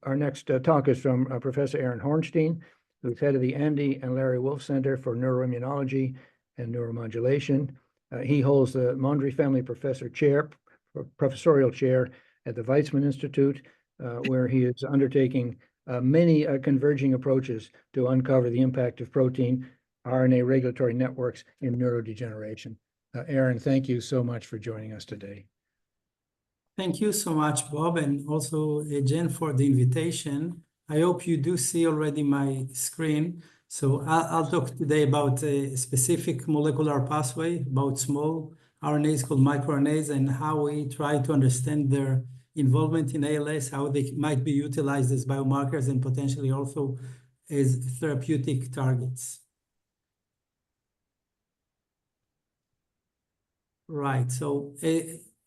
Our next talk is from Professor Eran Hornstein, who's head of the Andy and Larry Wolff Center for Neuroimmunology and Neuromodulation. He holds the Mondry Family Professorial Chair at the Weizmann Institute, where he is undertaking many converging approaches to uncover the impact of protein RNA regulatory networks in neurodegeneration. Eran, thank you so much for joining us today. Thank you so much, Bob, and also Jen for the invitation. I hope you do see already my screen. So I'll talk today about a specific molecular pathway, about small RNAs called miRNAs, and how we try to understand their involvement in ALS, how they might be utilized as biomarkers and potentially also as therapeutic targets. Right, so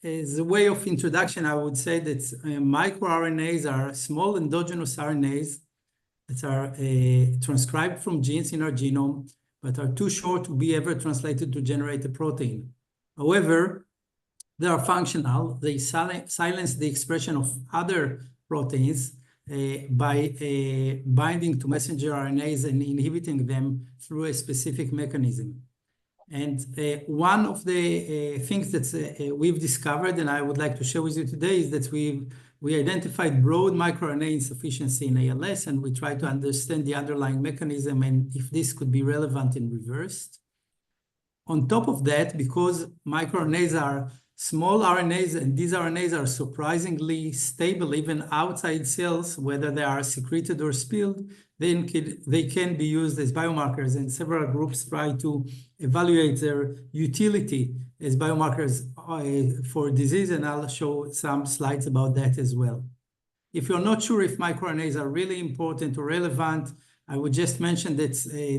as a way of introduction, I would say that microRNAs are small endogenous RNAs that are transcribed from genes in our genome, but are too short to be ever translated to generate a protein. However, they are functional. They silence the expression of other proteins by binding to messenger RNAs and inhibiting them through a specific mechanism. And one of the things that we've discovered, and I would like to share with you today, is that we identified broad microRNA insufficiency in ALS, and we try to understand the underlying mechanism and if this could be relevant in reversed. On top of that, because microRNAs are small RNAs, and these RNAs are surprisingly stable even outside cells, whether they are secreted or spilled, then they can be used as biomarkers, and several groups try to evaluate their utility as biomarkers for disease, and I'll show some slides about that as well. If you're not sure if microRNAs are really important or relevant, I would just mention that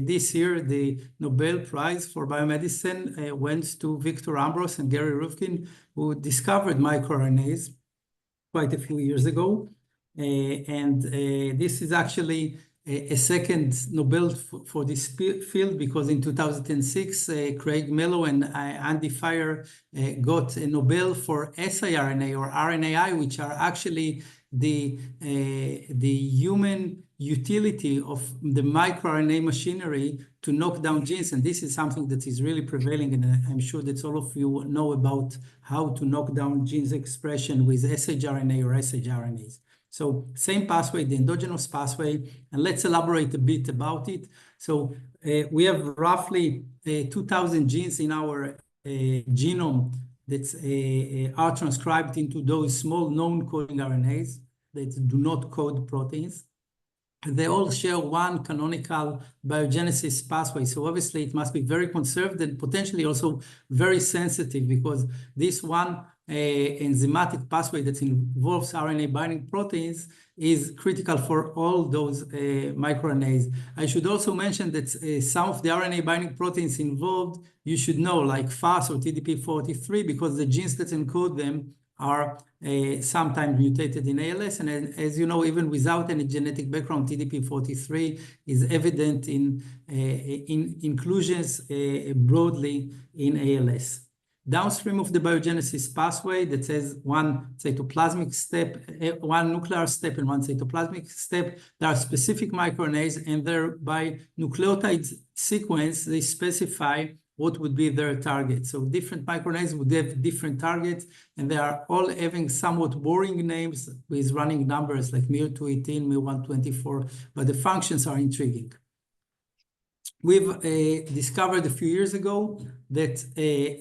this year, the Nobel Prize for Biomedicine went to Victor Ambros and Gary Ruvkin, who discovered microRNAs quite a few years ago. And this is actually a second Nobel for this field, because in 2006, Craig Mello and Andy Fire got a Nobel for siRNA or RNAi, which are actually the human utility of the microRNA machinery to knock down genes. And this is something that is really prevailing, and I'm sure that all of you know about how to knock down genes expression with shRNA or shRNAs. So same pathway, the endogenous pathway, and let's elaborate a bit about it. So we have roughly 2,000 genes in our genome that are transcribed into those small known coding RNAs that do not code proteins. And they all share one canonical biogenesis pathway. So obviously it must be very conserved and potentially also very sensitive, because this one enzymatic pathway that involves RNA binding proteins is critical for all those microRNAs. I should also mention that some of the RNA binding proteins involved, you should know, like FAS or TDP43, because the genes that encode them are sometimes mutated in ALS. And as you know, even without any genetic background, TDP43 is evident in inclusions broadly in ALS. Downstream of the biogenesis pathway that says one cytoplasmic step, one nuclear step and one cytoplasmic step, there are specific microRNAs, and by nucleotide sequence, they specify what would be their target. So different microRNAs would have different targets, and they are all having somewhat boring names with running numbers like miR218, miR124, but the functions are intriguing. We've discovered a few years ago that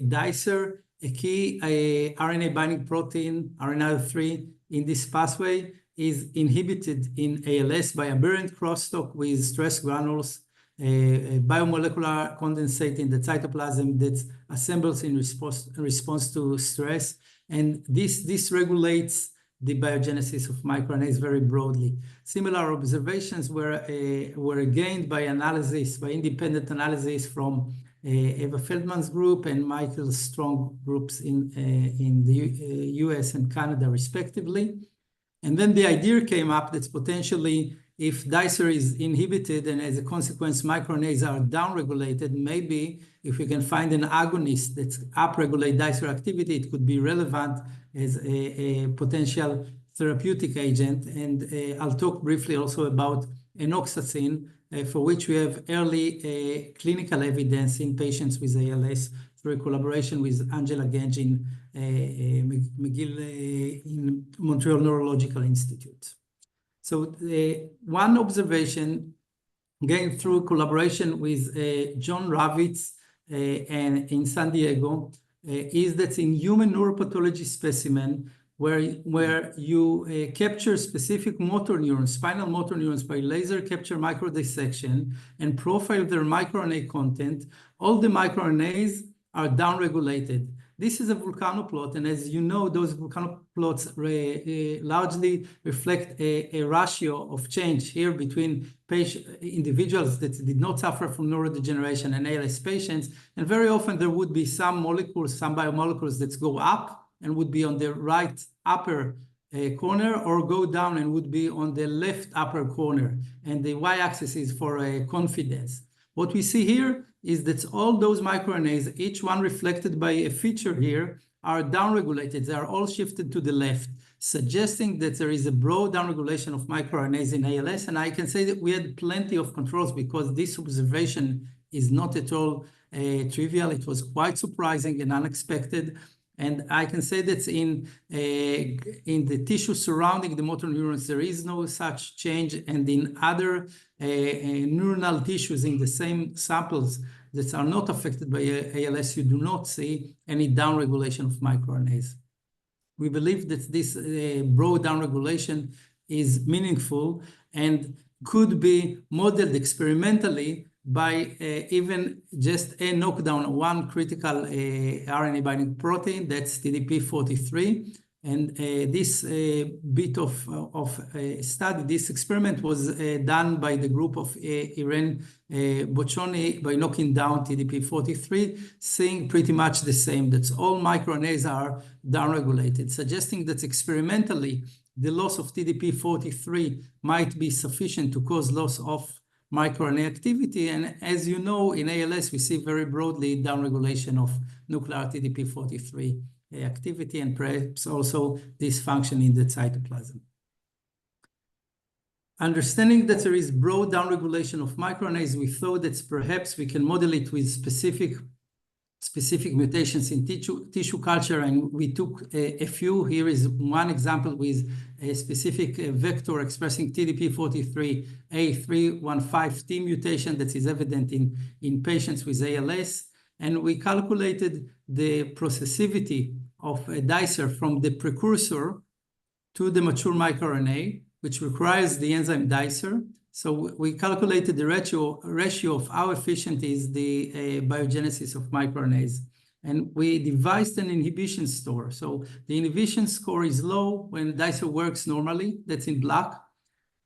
dicer, a key RNA binding protein, RNA3 in this pathway, is inhibited in ALS by aberrant crosstalk with stress granules, a biomolecular condensate in the cytoplasm that assembles in response to stress. And this dysregulates the biogenesis of microRNAs very broadly. Similar observations were gained by independent analysis from Eva Feldman's group and Michael Strong groups in the US and Canada, respectively. And then the idea came up that potentially, if dicer is inhibited and as a consequence microRNAs are downregulated, maybe if we can find an agonist that upregulates dicer activity, it could be relevant as a potential therapeutic agent. And I'll talk briefly also about Enoxacin, for which we have early clinical evidence in patients with ALS through a collaboration with Angela Genge in McGill in Montreal Neurological Institute. So one observation, again through collaboration with John Ravitz and in San Diego, is that in human neuropathology specimen, where you capture specific motor neurons, spinal motor neurons, by laser capture microdissection and profile their microRNA content, all the microRNAs are downregulated. This is a volcanoplot, and as you know, those volcanoplots largely reflect a ratio of change here between individuals that did not suffer from neurodegeneration and ALS patients, and very often there would be some molecules, some biomolecules that go up and would be on the right upper corner, or go down and would be on the left upper corner, and the y-axis is for confidence. What we see here is that all those microRNAs, each one reflected by a feature here, are downregulated. They are all shifted to the left, suggesting that there is a broad downregulation of microRNAs in ALS. And I can say that we had plenty of controls, because this observation is not at all trivial. It was quite surprising and unexpected. And I can say that in the tissue surrounding the motor neurons, there is no such change. And in other neuronal tissues in the same samples that are not affected by ALS, you do not see any downregulation of microRNAs. We believe that this broad downregulation is meaningful and could be modeled experimentally by even just a knockdown of one critical RNA binding protein, that's TDP-43. And this bit of study, this experiment was done by the group of Eran Boccioni by knocking down TDP-43, seeing pretty much the same, that all microRNAs are downregulated, suggesting that experimentally the loss of TDP-43 might be sufficient to cause loss of microRNA activity. And as you know, in ALS, we see very broadly downregulation of nuclear TDP-43 activity, and perhaps also dysfunction in the cytoplasm. Understanding that there is broad downregulation of microRNAs, we thought that perhaps we can model it with specific mutations in tissue culture, and we took a few. Here is one example with a specific vector expressing TDP-43 A315T mutation that is evident in patients with ALS. And we calculated the processivity of a dicer from the precursor to the mature microRNA, which requires the enzyme dicer. So we calculated the ratio of how efficient is the biogenesis of microRNAs. And we devised an inhibition score. So the inhibition score is low when dicer works normally, that's in black.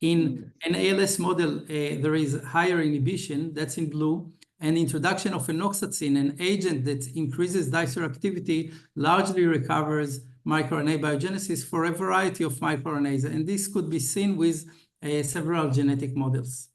In an ALS model, there is higher inhibition, that's in blue. And introduction of Enoxacin, an agent that increases dicer activity, largely recovers microRNA biogenesis for a variety of microRNAs. And this could be seen with several genetic models.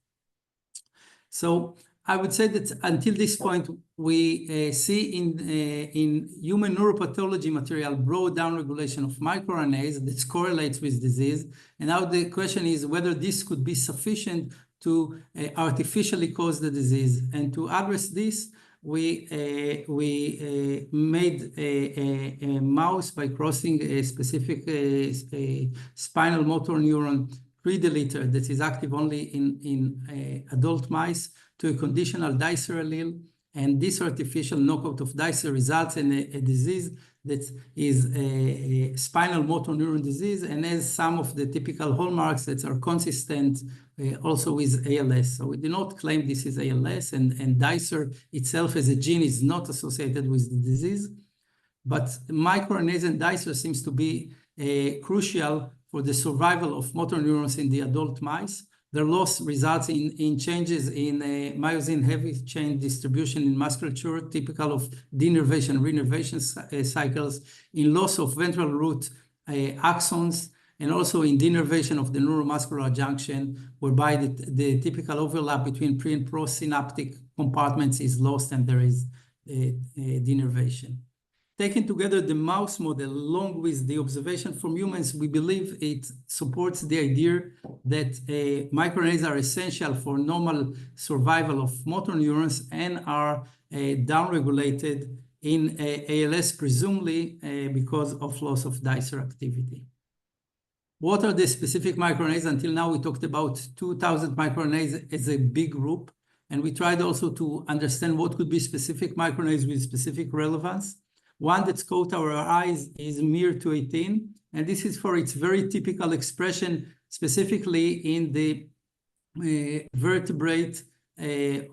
So I would say that until this point, we see in human neuropathology material broad downregulation of microRNAs that correlates with disease. And now the question is whether this could be sufficient to artificially cause the disease. And to address this, we made a mouse by crossing a specific spinal motor neuron pre-deleter that is active only in adult mice to a conditional dicer allele. And this artificial knockout of dicer results in a disease that is a spinal motor neuron disease and has some of the typical hallmarks that are consistent also with ALS. So we do not claim this is ALS, and dicer itself as a gene is not associated with the disease. But microRNAs and dicer seems to be crucial for the survival of motor neurons in the adult mice. Their loss results in changes in myosin heavy chain distribution in musculature, typical of denervation, renervation cycles, in loss of ventral root axons, and also in denervation of the neuromuscular junction, whereby the typical overlap between pre and post-synaptic compartments is lost and there is denervation. taking together the mouse model along with the observation from humans, we believe it supports the idea that microRNAs are essential for normal survival of motor neurons and are downregulated in ALS, presumably because of loss of dicer activity. What are the specific microRNAs? Until now, we talked about 2,000 microRNAs as a big group, and we tried also to understand what could be specific microRNAs with specific relevance. One that's caught our eyes is miR218, and this is for its very typical expression, specifically in the vertebrate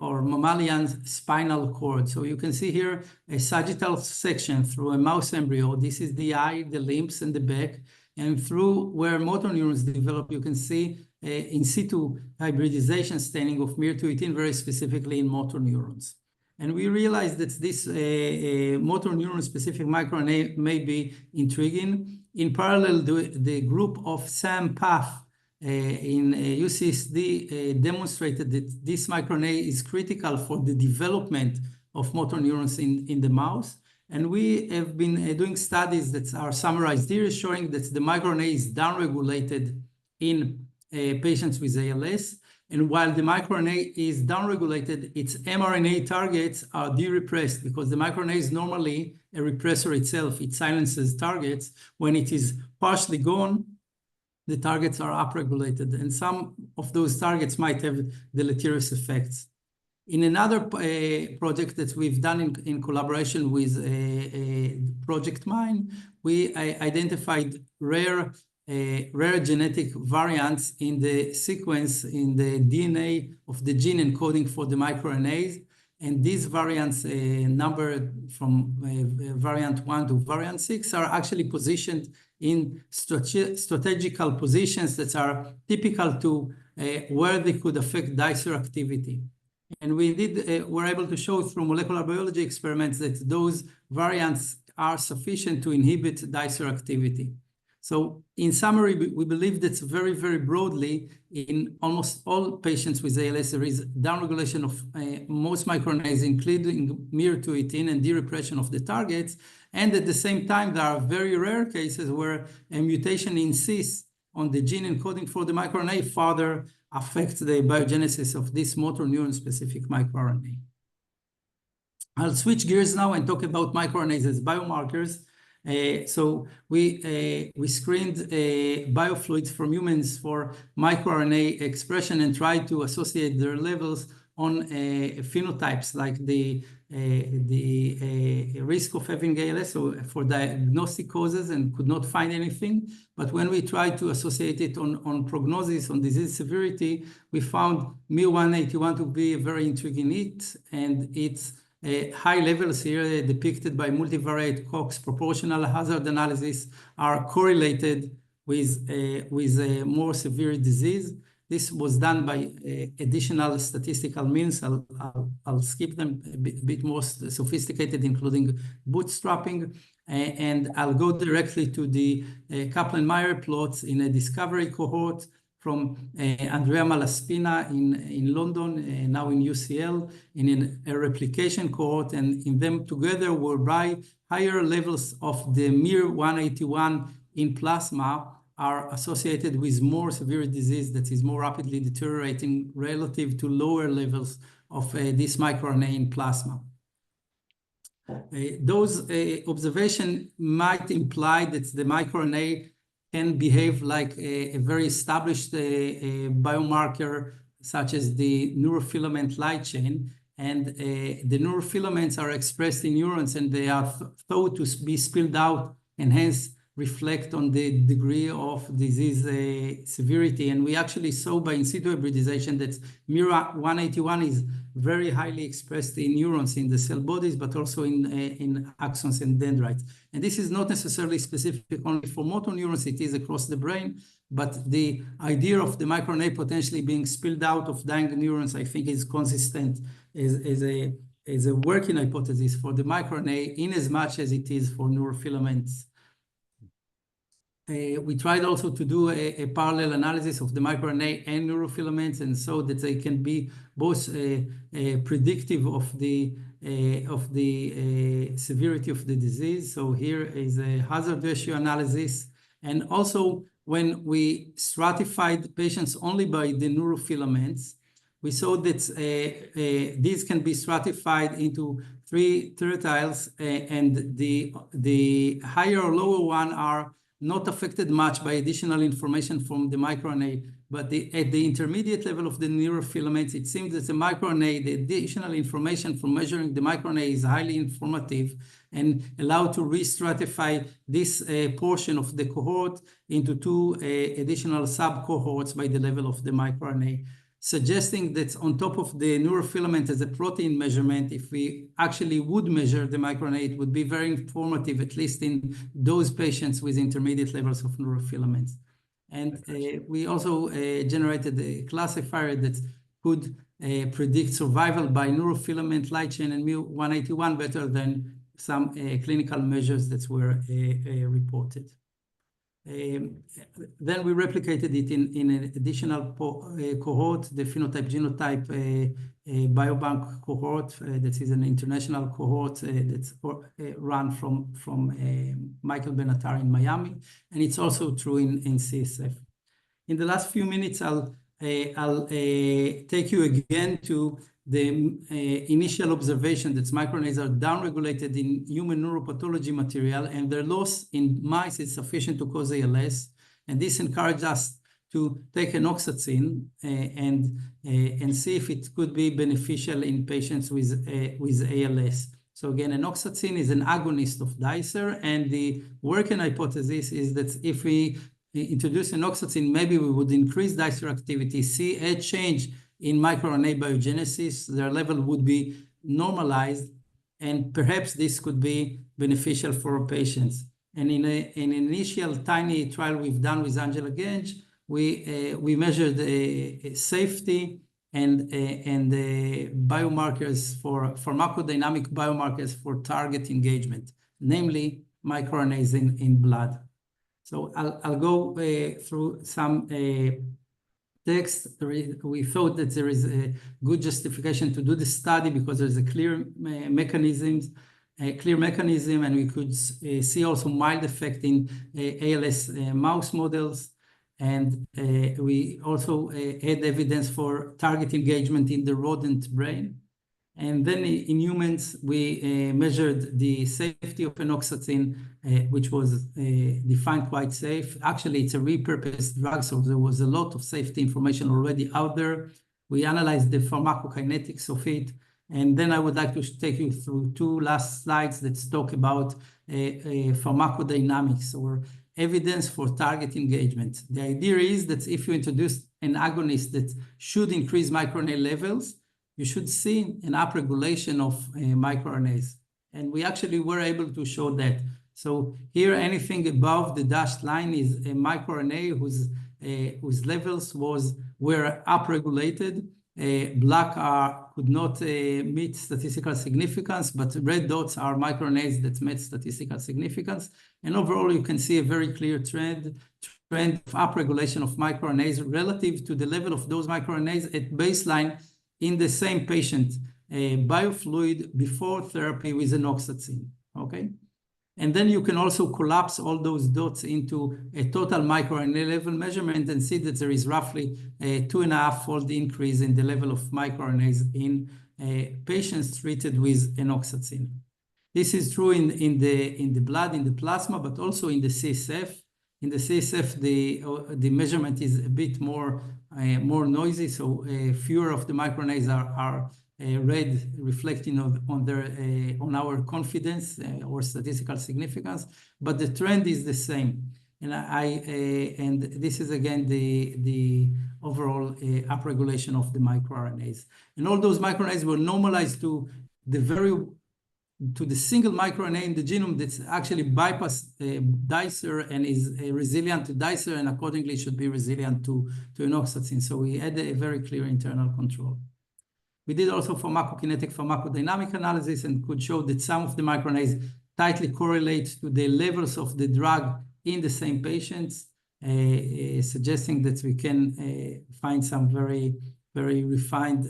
or mammalian spinal cord. So you can see here a sagittal section through a mouse embryo. This is the eye, the limbs, and the back. And through where motor neurons develop, you can see in situ hybridization staining of miR218, very specifically in motor neurons. And we realized that this motor neuron-specific microRNA may be intriguing. In parallel, the group of Sam Path in UCSD demonstrated that this microRNA is critical for the development of motor neurons in the mouse. And we have been doing studies that are summarized here, showing that the microRNA is downregulated in patients with ALS. And while the microRNA is downregulated, its mRNA targets are de-repressed because the microRNA is normally a repressor itself. It silences targets. When it is partially gone, the targets are upregulated. And some of those targets might have deleterious effects. In another project that we've done in collaboration with Project Mine, we identified rare genetic variants in the sequence in the DNA of the gene encoding for the microRNAs. And these variants, numbered from variant 1 to variant 6, are actually positioned in strategical positions that are typical to where they could affect dicer activity. And we were able to show through molecular biology experiments that those variants are sufficient to inhibit dicer activity. So in summary, we believe that very, very broadly, in almost all patients with ALS, there is downregulation of most microRNAs, including miR218, and de-repression of the targets. And at the same time, there are very rare cases where a mutation in cis on the gene encoding for the microRNA further affects the biogenesis of this motor neuron-specific microRNA. I'll switch gears now and talk about microRNAs as biomarkers. So we screened biofluids from humans for microRNA expression and tried to associate their levels on phenotypes like the risk of having ALS, so for diagnostic causes, and could not find anything. But when we tried to associate it on prognosis, on disease severity, we found miR181 to be a very intriguing hit, and its high levels here depicted by multivariate Cox proportional hazard analysis are correlated with more severe disease. This was done by additional statistical means. I'll skip them, a bit more sophisticated, including bootstrapping. And I'll go directly to the Kaplan-Meier plots in a discovery cohort from Andrea Malaspina in London, now in UCL, in a replication cohort. And in them together whereby higher levels of the miR181 in plasma are associated with more severe disease that is more rapidly deteriorating relative to lower levels of this microRNA in plasma. Those observations might imply that the microRNA can behave like a very established biomarker, such as the neurofilament light chain. And the neurofilaments are expressed in neurons, and they are thought to be spilled out and hence reflect on the degree of disease severity. And we actually saw by in situ hybridization that miR181 is very highly expressed in neurons in the cell bodies, but also in axons and dendrites. And this is not necessarily specific only for motor neurons, it is across the brain. But the idea of the microRNA potentially being spilled out of dying neurons, I think, is consistent as a working hypothesis for the microRNA in as much as it is for neurofilaments. We tried also to do a parallel analysis of the microRNA and neurofilaments, and so that they can be both predictive of the severity of the disease. So here is a hazard ratio analysis. And also, when we stratified patients only by the neurofilaments, we saw that these can be stratified into 3 tertiles, and the higher or lower one are not affected much by additional information from the microRNA. But at the intermediate level of the neurofilaments, it seems that the microRNA, the additional information from measuring the microRNA is highly informative and allow to re-stratify this portion of the cohort into 2 additional sub-cohorts by the level of the microRNA, suggesting that on top of the neurofilament as a protein measurement, if we actually would measure the microRNA, it would be very informative, at least in those patients with intermediate levels of neurofilaments. And we also generated a classifier that could predict survival by neurofilament light chain and mu181 better than some clinical measures that were reported. Then we replicated it in an additional cohort, the phenotype-genotype biobank cohort. That is an international cohort that's run from Michael Benatar in Miami, and it's also true in CSF. In the last few minutes, I'll take you again to the initial observation that microRNAs are downregulated in human neuropathology material, and their loss in mice is sufficient to cause ALS. And this encouraged us to take Enoxacin and see if it could be beneficial in patients with ALS. So again, Enoxacin is an agonist of dicer, and the working hypothesis is that if we introduce Enoxacin, maybe we would increase dicer activity, see a change in microRNA biogenesis, their level would be normalized, and perhaps this could be beneficial for patients. And in an initial tiny trial we've done with Angela Genge, we measured safety and biomarkers for pharmacodynamic biomarkers for target engagement, namely microRNAs in blood. So I'll go through some text. We thought that there is a good justification to do the study because there's a clear mechanism, and we could see also mild effect in ALS mouse models. And we also had evidence for target engagement in the rodent brain. And then in humans, we measured the safety of Enoxacin, which was defined quite safe. Actually, it's a repurposed drug, so there was a lot of safety information already out there. We analyzed the pharmacokinetics of it. And then I would like to take you through 2 last slides that talk about pharmacodynamics or evidence for target engagement. The idea is that if you introduce an agonist that should increase microRNA levels, you should see an upregulation of microRNAs. And we actually were able to show that. So here, anything above the dashed line is a microRNA whose levels were upregulated. Black could not meet statistical significance, but red dots are microRNAs that met statistical significance. And overall, you can see a very clear trend of upregulation of microRNAs relative to the level of those microRNAs at baseline in the same patient, biofluid before therapy with Enoxacin, okay? And then you can also collapse all those dots into a total microRNA level measurement and see that there is roughly a 2.5-fold increase in the level of microRNAs in patients treated with Enoxacin. This is true in the blood, in the plasma, but also in the CSF. In the CSF, the measurement is a bit more noisy, so fewer of the microRNAs are red, reflecting on our confidence or statistical significance, but the trend is the same. And this is again the overall upregulation of the microRNAs. And all those microRNAs were normalized to the single microRNA in the genome that's actually bypass dicer and is resilient to dicer, and accordingly should be resilient to Enoxacin. So we had a very clear internal control. We did also pharmacokinetic pharmacodynamic analysis and could show that some of the microRNAs tightly correlate to the levels of the drug in the same patients, suggesting that we can find some very, very refined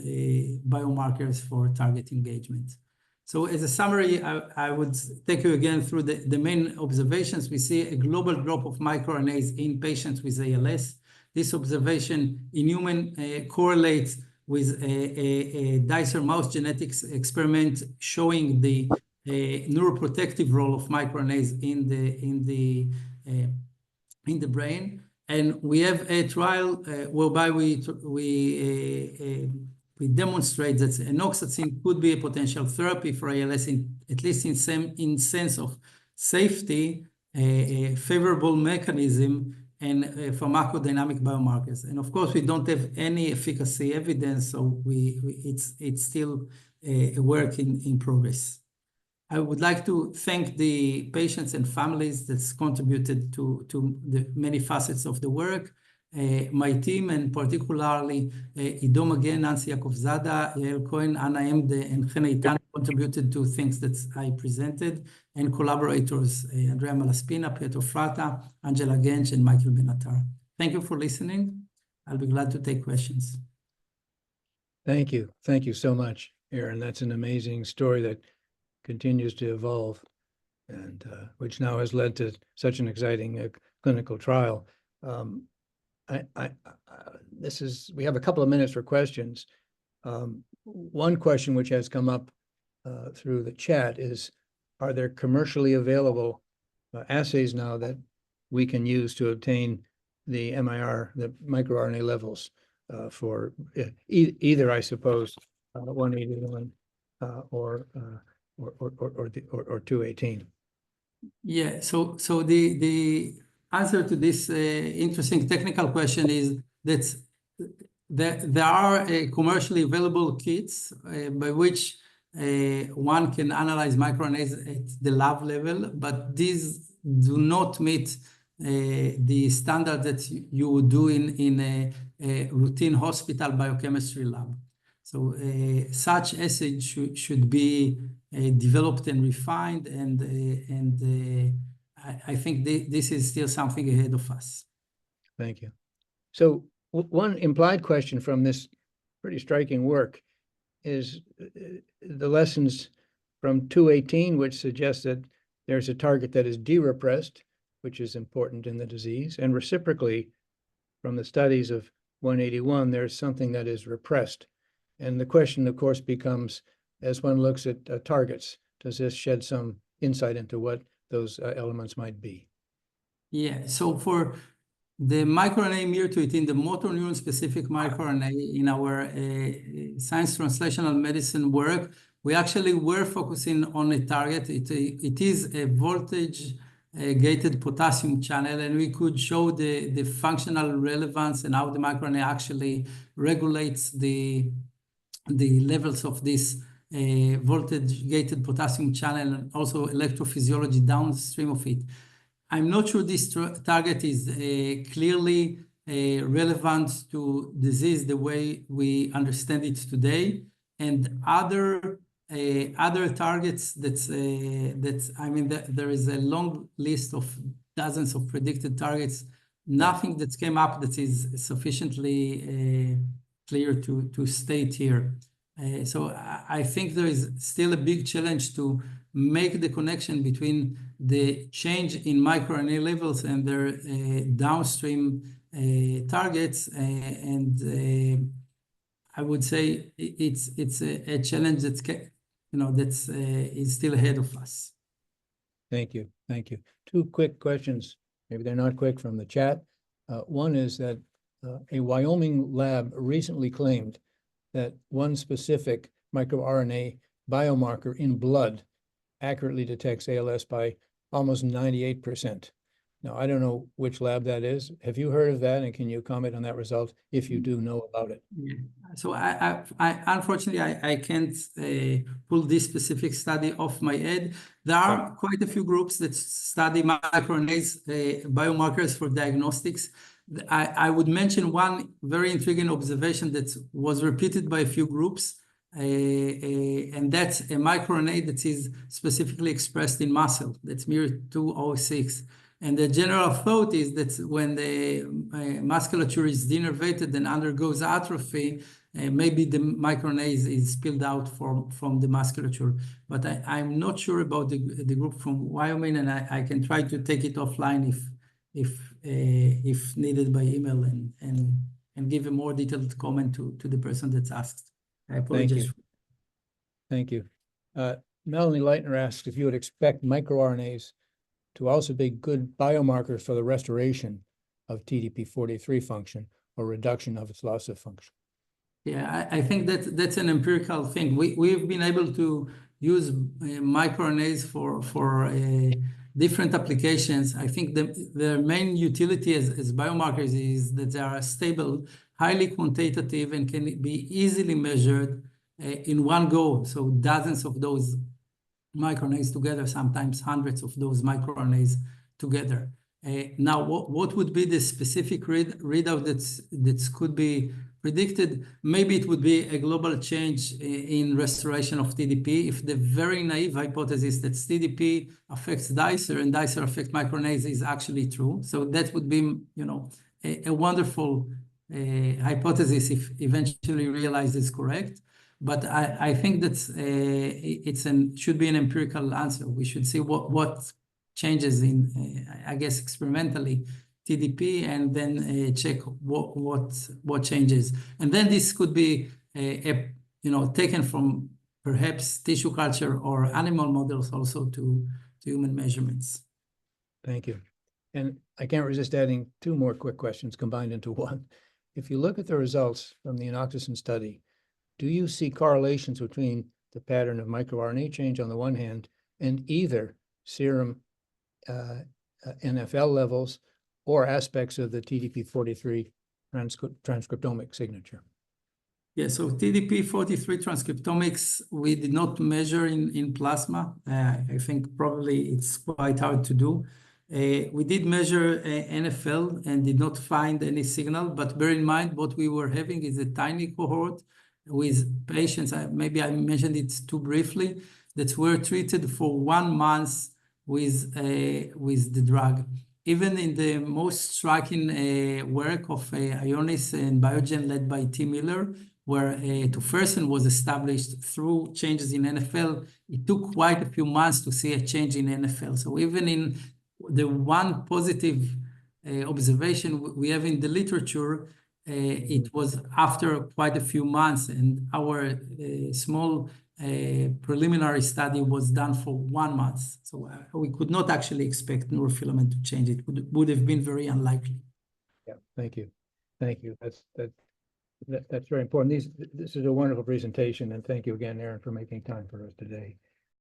biomarkers for target engagement. So as a summary, I would take you again through the main observations. We see a global drop of microRNAs in patients with ALS. This observation in human correlates with a dicer mouse genetics experiment showing the neuroprotective role of microRNAs in the brain. And we have a trial whereby we demonstrate that Enoxacin could be a potential therapy for ALS, at least in sense of safety, a favorable mechanism, and pharmacodynamic biomarkers. And of course, we don't have any efficacy evidence, so it's still a work in progress. I would like to thank the patients and families that's contributed to the many facets of the work. My team, and particularly Ido Magen, Nancy Yakovzada, Yael Cohen, Anna Emde, and Chen Eitan contributed to things that I presented, and collaborators, Andrea Malaspina, Pietro Frata, Angela Gensch, and Michael Benatar. Thank you for listening. I'll be glad to take questions. Thank you. Thank you so much, Eran. That's an amazing story that continues to evolve, and which now has led to such an exciting clinical trial. We have a couple of minutes for questions. One question which has come up through the chat is, are there commercially available assays now that we can use to obtain the the microRNA levels for either, I suppose, 181 or 218? Yeah, so the answer to this interesting technical question is that there are commercially available kits by which one can analyze microRNAs at the lab level, but these do not meet the standard that you would do in a routine hospital biochemistry lab. So such assays should be developed and refined, and I think this is still something ahead of us. Thank you. So one implied question from this pretty striking work is the lessons from 218, which suggests that there's a target that is de-repressed, which is important in the disease, and reciprocally, from the studies of 181, there's something that is repressed. And the question, of course, becomes, as one looks at targets, does this shed some insight into what those elements might be? Yeah, so for the microRNA miR218, the motor neuron specific microRNA in our science translational medicine work, we actually were focusing on a target. It is a voltage gated potassium channel, and we could show the functional relevance and how the microRNA actually regulates the levels of this voltage gated potassium channel, and also electrophysiology downstream of it. I'm not sure this target is clearly relevant to disease the way we understand it today, and other targets there is a long list of dozens of predicted targets. Nothing that came up that is sufficiently clear to state here. So I think there is still a big challenge to make the connection between the change in microRNA levels and their downstream targets, and I would say it's a challenge that is still ahead of us. Thank you. Thank you. Two quick questions, maybe they're not quick, from the chat. One is that a Wyoming lab recently claimed that one specific microRNA biomarker in blood accurately detects ALS by almost 98%. Now, I don't know which lab that is. Have you heard of that? And can you comment on that result if you do know about it? Yeah. So I unfortunately, I can't pull this specific study off my head. There are quite a few groups that study microRNAs, biomarkers for diagnostics. I would mention one very intriguing observation that was repeated by a few groups, and that's a microRNA that is specifically expressed in muscle. That's miR206. And the general thought is that when the musculature is denervated and undergoes atrophy, maybe the microRNA is spilled out from the musculature. But I'm not sure about the group from Wyoming, and I can try to take it offline if needed by email and give a more detailed comment to the person that's asked. I apologize. Thank you. Melanie Leitner asks if you would expect microRNAs to also be good biomarkers for the restoration of TDP-43 function or reduction of its loss of function. Yeah, I think that's an empirical thing. We've been able to use microRNAs for different applications. I think the main utility as biomarkers is that they are stable, highly quantitative, and can be easily measured in one go. So dozens of those microRNAs together, sometimes hundreds of those microRNAs together. Now, what would be the specific readout that could be predicted? Maybe it would be a global change in restoration of TDP. If the very naive hypothesis that TDP affects dicer and dicer affect microRNAs is actually true. So that would be, a wonderful hypothesis if eventually realized is correct. But I think that should be an empirical answer. We should see what changes in, I guess, experimentally TDP, and then check what changes. And then this could be taken from perhaps tissue culture or animal models also to human measurements. Thank you. And I can't resist adding two more quick questions combined into one. If you look at the results from the Enoxacin study, do you see correlations between the pattern of microRNA change on the one hand and either serum NFL levels or aspects of the TDP-43 transcriptomic signature? Yeah, so TDP-43 transcriptomics, we did not measure in plasma. I think probably it's quite hard to do. We did measure NFL and did not find any signal, but bear in mind what we were having is a tiny cohort with patients, maybe I mentioned it too briefly, that were treated for 1 month with the drug. Even in the most striking work of Ionis and Biogen led by T. Miller, where tofersen was established through changes in NFL, it took quite a few months to see a change in NFL. So even in the one positive observation we have in the literature, it was after quite a few months, and our small preliminary study was done for 1 month. So we could not actually expect neurofilament to change. It would have been very unlikely. Yeah, thank you. Thank you. That's very important. This is a wonderful presentation, and thank you again, Eran, for making time for us today.